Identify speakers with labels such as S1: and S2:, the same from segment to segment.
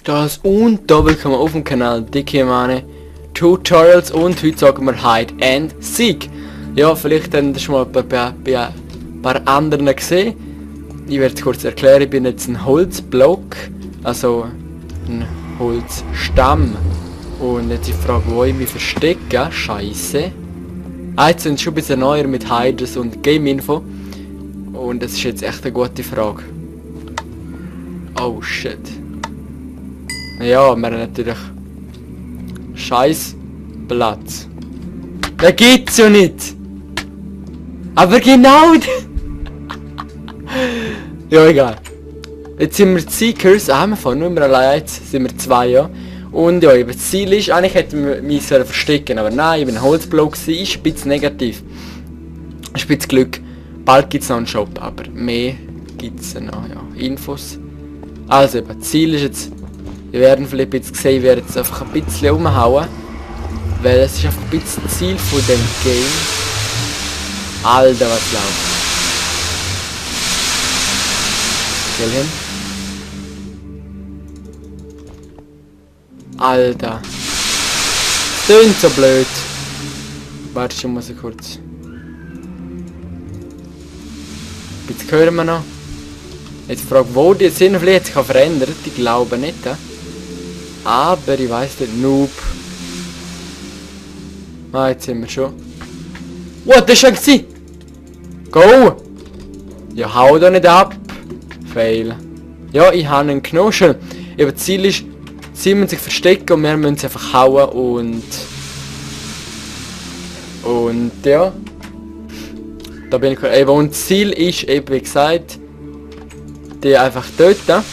S1: Das und da willkommen auf dem Kanal Dicke Mane Tutorials und heute sagen wir Hide and Seek. Ja, vielleicht haben das schon mal bei ein paar anderen gesehen. Ich werde es kurz erklären, ich bin jetzt ein Holzblock, also ein Holzstamm. Und jetzt die Frage, wo ich mich verstecke, scheiße. Jetzt sind schon ein bisschen neuer mit Hiders und Game Info. Und das ist jetzt echt eine gute Frage. Oh shit. Ja, wir haben natürlich scheiß Platz. Da gibt's ja nicht. Aber genau. Ja, egal. Jetzt sind wir Seekers. Wir fahren nur mehr allein. Jetzt sind wir zwei, ja. Und ja, das Ziel ist, eigentlich hätten wir mich verstecken, aber nein, ich bin ein Holzblock, ist ein bisschen negativ. Ein bisschen Glück. Bald gibt es noch einen Shop, aber mehr gibt es noch, ja. Infos. Also eben, das Ziel ist jetzt, wir werden vielleicht jetzt sehen, ich werde jetzt einfach ein bisschen umhauen. Weil es ist einfach ein bisschen das Ziel von dem Game. Alter, was läuft. Gell hin? Alter. Das klingt so blöd. Warte schon mal so kurz. Jetzt hören wir noch. Jetzt frage wo die sind, vielleicht sich verändert. Ich glaube nicht. Aber ich weiß nicht. Noob. Jetzt sind wir schon. What, das war schon. Go! Ja, hau da nicht ab. Fail. Ja, ich habe einen Knochen. Aber das Ziel ist, sie müssen sich verstecken und wir müssen sie einfach hauen und ja. Da bin ich eben, und das Ziel ist eben, wie gesagt, die einfach töten.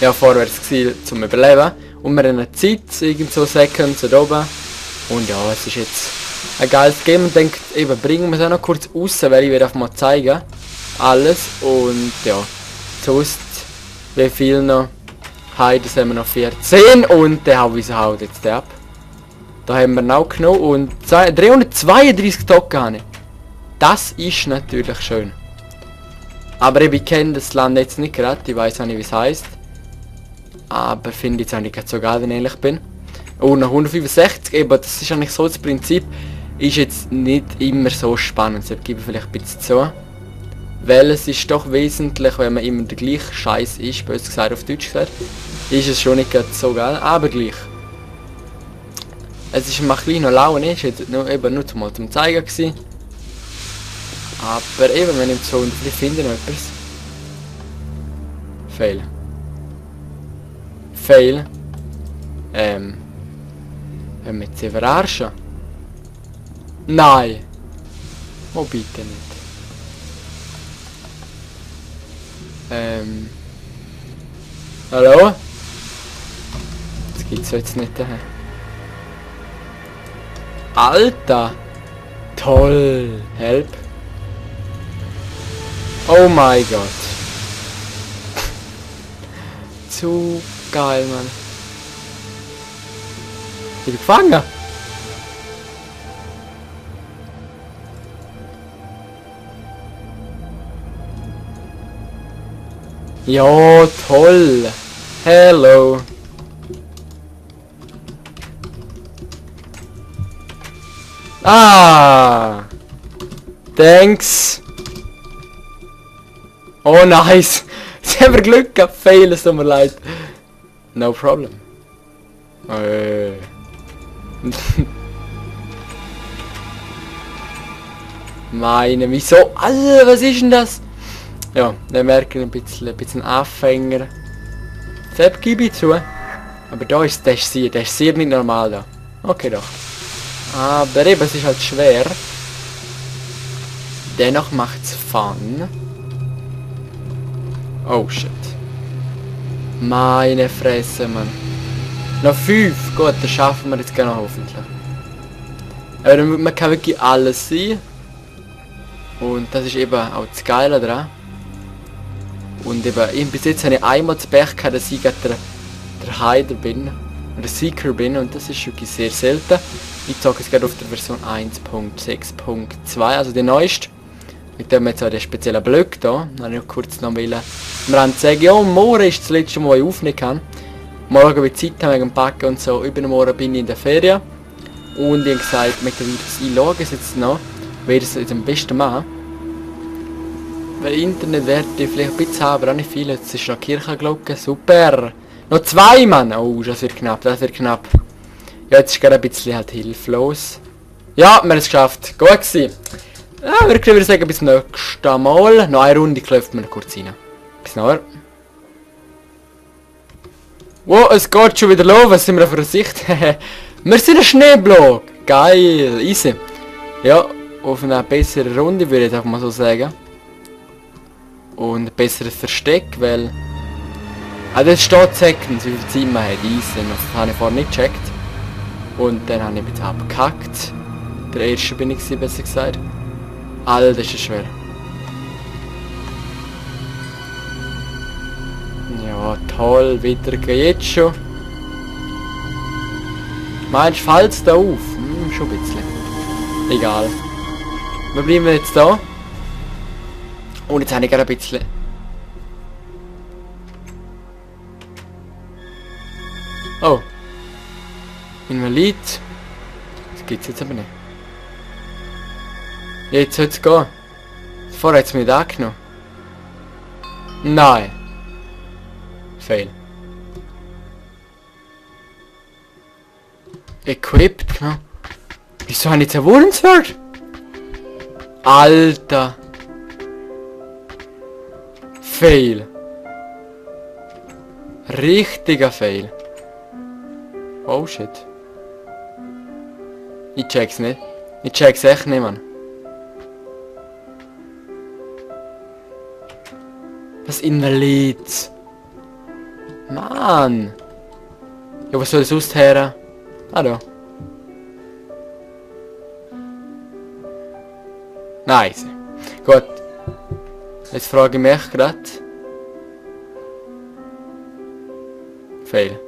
S1: Ja, vorwärts Ziel zum Überleben. Und wir haben eine Zeit, irgend so Seconds da oben. Und ja, es ist jetzt ein geiles Game und denkt, eben, bringen wir es auch noch kurz raus, weil ich werde einfach mal zeigen. Alles und ja, sonst, wie viel noch. Hiders haben wir noch 14 und der haut jetzt ab. Da haben wir noch genommen und 332 Token habe ich. Das ist natürlich schön. Aber ich kenne das Land jetzt nicht gerade, ich weiß auch nicht wie es heisst. Aber finde jetzt auch nicht so geil, wenn ich ehrlich bin. Und noch 165, eben, das ist eigentlich so das Prinzip, ist jetzt nicht immer so spannend, deshalb gebe ich vielleicht ein bisschen zu. Weil es ist doch wesentlich, wenn man immer der gleiche Scheiß ist, bös gesagt auf Deutsch gesagt, ist es schon nicht so geil, aber gleich. Es ist mal ein noch Laune, ist jetzt nur, eben nur zum Zeigen gewesen. Aber eben, wenn ich so und ich finde noch etwas. Fail. Fail. Wenn wir jetzt sie verarschen? Nein! Wo bitte nicht? Hallo? Das gibt's jetzt nicht daher. Alter! Toll! Help! Oh mein Gott! Zu geil, Mann! Ich bin gefangen! Ja, toll! Hello! Ah! Thanks! Oh nice! Jetzt haben wir Glück gehabt, fail, es tut mir leid. No problem. Meine, wieso? Alter, was ist denn das? Ja, dann merken ein bisschen Anfänger. Selbst gebe ich zu. Aber da ist der Sier nicht normal da. Okay doch. Aber eben, es ist halt schwer. Dennoch macht's Fun. Oh shit. Meine Fresse, Mann. Noch 5. Gut, das schaffen wir jetzt gerne hoffentlich. Aber man kann wirklich alles sehen. Und das ist eben auch das Geile dran. Und eben, bis jetzt habe ich einmal das Pech gehabt, dass ich der Hider bin. Oder Seeker bin. Und das ist wirklich sehr selten. Ich zeige es gerade auf der Version 1.6.2, also die neueste. Mit dem jetzt auch den speziellen Blöcke da. Dann habe ich kurz noch wollen. Wir haben gesagt, ja, morgen ist das letzte Mal, wo ich aufnehmen kann. Mal schauen, wie die Zeit haben wegen dem Packen und so. Übermorgen bin ich in der Ferien. Und ich habe gesagt, mit dem Virus, ich schaue es jetzt noch, wer es am besten machen. Weil Internet werde ich vielleicht ein bisschen haben, aber auch nicht viel. Jetzt ist noch Kirchenglocke, super! Noch 2, Mann! Oh, das wird knapp, das wird knapp. Ja, jetzt ist gerade ein bisschen halt hilflos. Ja, wir haben es geschafft. Gut gewesen. Ja, würde ich sagen, bis nächstes Mal. Noch eine Runde klopft man kurz rein. Bis nachher. Wow, es geht schon wieder los. Was sind wir für eine Sicht? Wir sind ein Schneeblock. Geil, easy. Ja, auf eine bessere Runde würde ich einfach mal so sagen. Und ein besseres Versteck, weil... Ah, das steht Seconds, wie viel Zeit man hat. Easy, das habe ich vorher nicht gecheckt. Und dann habe ich bitte abgekackt. Der erste bin ich gewesen, besser gesagt. Alter, das ist schwer. Ja, toll, weiter geht's schon. Meinst du, fällt's da auf? Schon ein bisschen. Egal. Wir bleiben jetzt da. Und jetzt habe ich gerade ein bisschen... Oh. Invalid. Das gibt's jetzt aber nicht. Jetzt soll es gehen. Vorher hat es mich angenommen. Nein. Fail. Equipped, ne? Wieso habe ich jetzt ein Wurmsword? Alter. Fail. Richtiger Fail. Oh shit. Ich check's nicht. Ich check's echt nicht, Mann. Was Invalid. Mann. Ja, was soll das ausher? Ah, da. Nice. Gut. Jetzt frage ich mich gerade. Fail.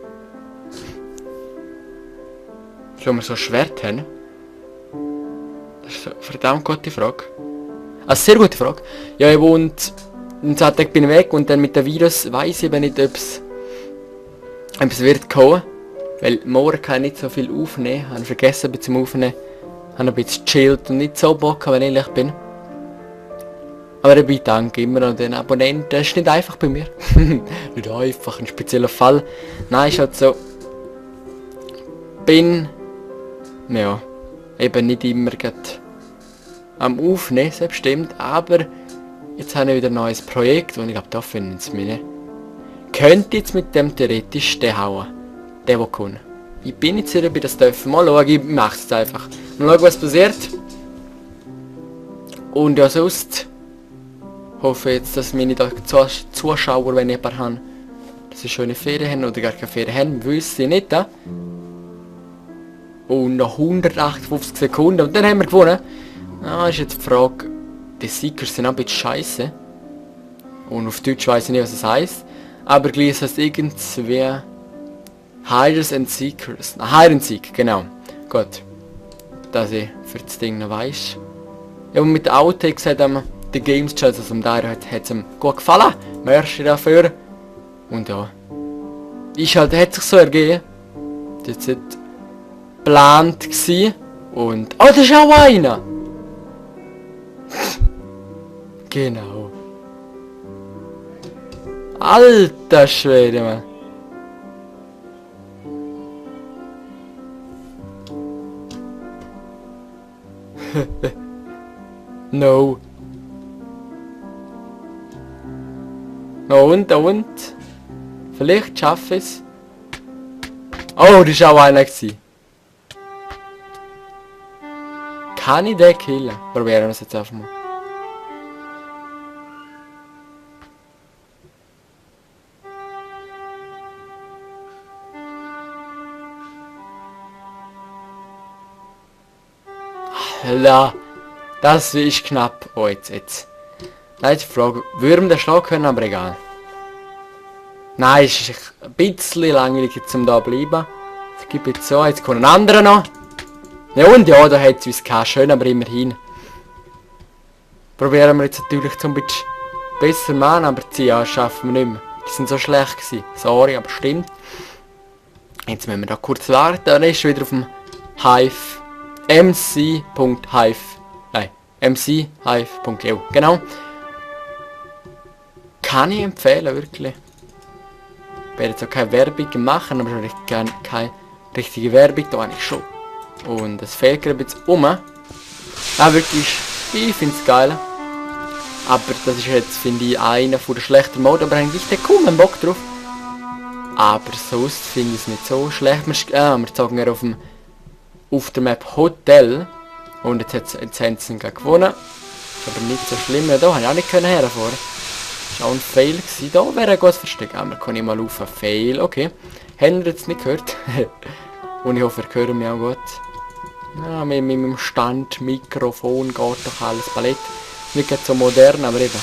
S1: Sollen wir so ein Schwert haben? Das ist eine verdammt gute Frage. Eine sehr gute Frage. Ja, ich wohne... In 2 Tagen bin ich weg und dann mit dem Virus weiss ich eben nicht, ob es wird kommen. Weil morgen kann ich nicht so viel aufnehmen. Habe vergessen ein bisschen aufnehmen. Habe ein bisschen chillt und nicht so Bock, wenn ich ehrlich bin. Aber ich danke immer an den Abonnenten. Das ist nicht einfach bei mir. Nicht einfach, ein spezieller Fall. Nein, ist halt so... Bin... Ja... Eben nicht immer grad am Aufnehmen, selbstbestimmt, aber... Jetzt habe ich wieder ein neues Projekt und ich glaube, da finden sie mich nicht. Könnte jetzt mit dem theoretisch den hauen. Der kommt. Ich bin jetzt hier bei das dürfen. Mal schauen, ich mache es einfach. Mal schauen, was passiert. Und ja, sonst hoffe jetzt, dass meine Zuschauer, wenn ich jemanden habe, dass sie schöne Ferien haben oder gar keine Ferien haben, wüsste ich nicht. Und noch 158 Sekunden und dann haben wir gewonnen. Ah, ist jetzt die Frage. Die Seekers sind auch ein bisschen scheiße. Und auf Deutsch weiß ich nicht, was es heisst. Aber gleich heißt irgendwie Hiders and Seekers. Hide and Seek, genau. Gut. Dass ich für das Ding noch weiss. Ja, und mit den Outtakes hat ihm die Games Chat, also dem Dario hat es ihm gut gefallen. Merci dafür. Und ja. Ist halt, hat sich so ergeben. Das war nicht geplant gewesen. Und... Oh, das ist auch einer! Genau. Alter Schwede, Mann. No. Und? Vielleicht schaffe ich es. Oh, das war auch einer gewesen. Kann ich den killen? Probieren wir es jetzt einfach mal. Ja, das ist knapp. Oh, jetzt. Nein, die Frage, würden wir den schlagen können, aber egal. Nein, es ist ein bisschen langweilig zum da bleiben. Es gibt jetzt so, jetzt kommt ein anderer noch. Ja und ja, da hat es uns gehabt, schön, aber immerhin. Probieren wir jetzt natürlich zum bisschen besser machen, aber die ja, schaffen wir nicht mehr. Die sind so schlecht gewesen. Sorry, aber stimmt. Jetzt müssen wir da kurz warten. Dann ist wieder auf dem Hive. mc.hive. Nein, mchive.eu. Genau. Kann ich empfehlen, wirklich. Ich werde jetzt auch keine Werbung machen, aber schon keine richtige Werbung. Da habe ich schon. Und es fehlt gerade ein bisschen um. Ja, wirklich. Ich finde es geil. Aber das ist jetzt, finde ich, einer von der schlechten Mode. Aber eigentlich der kaum Bock drauf. Aber sonst finde ich es nicht so schlecht. Wir zogen ja auf der Map Hotel. Und jetzt haben sie ihn gewonnen. Ist aber nicht so schlimm. Ja, da habe ich auch nicht herfahren. Das war auch ein Fail gewesen. Da wäre ein gutes Versteck. Wir können mal auf einen Fail. Okay. Haben wir jetzt nicht gehört. Und ich hoffe, ihr hört mich auch gut. Ja, mit meinem Stand, Mikrofon geht doch alles Ballett. Nicht so modern, aber eben.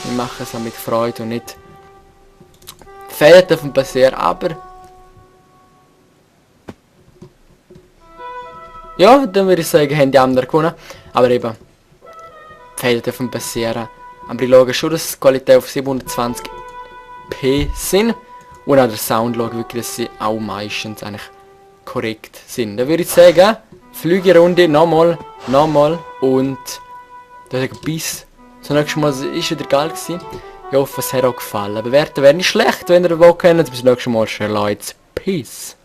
S1: Wir machen es auch mit Freude und nicht fehlt auf dem Passier, aber ja, dann würde ich sagen, haben die anderen gewonnen. Aber eben, fehlt auf dem Passieren. Aber ich schaue schon, dass die Qualität auf 720p sind. Und auch der Sound schaue wirklich, dass sie auch meistens eigentlich korrekt sind. Dann würde ich sagen, Flügerunde nochmal und dann bis zum nächsten Mal. Ist wieder geil gewesen. Ich hoffe, es hat auch gefallen. Bewerten wäre nicht schlecht, wenn ihr wollt. Bis zum nächsten Mal. Leute. Peace.